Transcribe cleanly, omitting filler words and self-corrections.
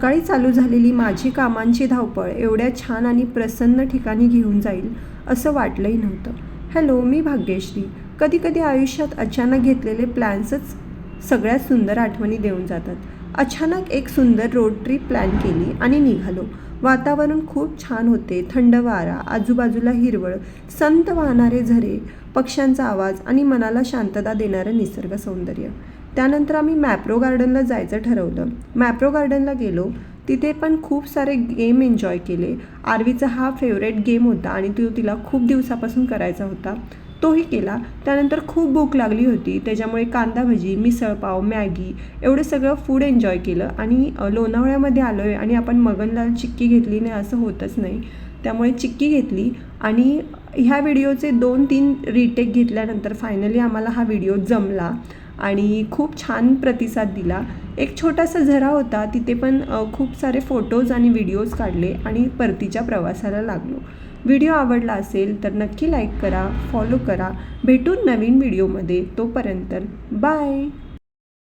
सकाळी चालू झालेली माझी कामांची धावपळ एवढ्या छान आणि प्रसन्न ठिकाणी घेऊन जाईल असं वाटलंही नव्हतं. हॅलो, मी भाग्यश्री. कधी कधी आयुष्यात अचानक घेतलेले प्लॅन्सच सगळ्यात सुंदर आठवणी देऊन जातात. अचानक एक सुंदर रोड ट्रिप प्लॅन केली आणि निघालो. वातावरण खूप छान होते. थंड वारा, आजूबाजूला हिरवळ, संत वाहणारे झरे, पक्ष्यांचा आवाज आणि मनाला शांतता देणारं निसर्ग सौंदर्य. त्यानंतर आम्ही मॅप्रो गार्डनला जायचं ठरवलं. मॅप्रो गार्डनला गेलो. तिथे पण खूप सारे गेम एन्जॉय केले. आरवीचा हा फेवरेट गेम होता आणि तो तिला खूप दिवसापासून करायचा होता, तोही केला. त्यानंतर खूप भूक लागली होती, त्याच्यामुळे कांदा भजी, मिसळपाव, मॅगी एवढं सगळं फूड एन्जॉय केलं. आणि लोणावळ्यामध्ये आलो आहे आणि आपण मगनलाल चिक्की घेतली नाही असं होतच नाही, त्यामुळे चिक्की घेतली. आणि ह्या व्हिडिओचे 2-3 रिटेक घेतल्यानंतर फायनली आम्हाला हा व्हिडिओ जमला आणि खूप छान प्रतिसाद दिला. एक छोटासा झरा होता, तिथे पण खूप सारे फोटोज आणि व्हिडिओज काढले आणि परतीच्या प्रवासाला लागलो. व्हिडिओ आवडला असेल तर नक्की लाईक करा, फॉलो करा. भेटून नवीन व्हिडिओमध्ये. तोपर्यंत बाय.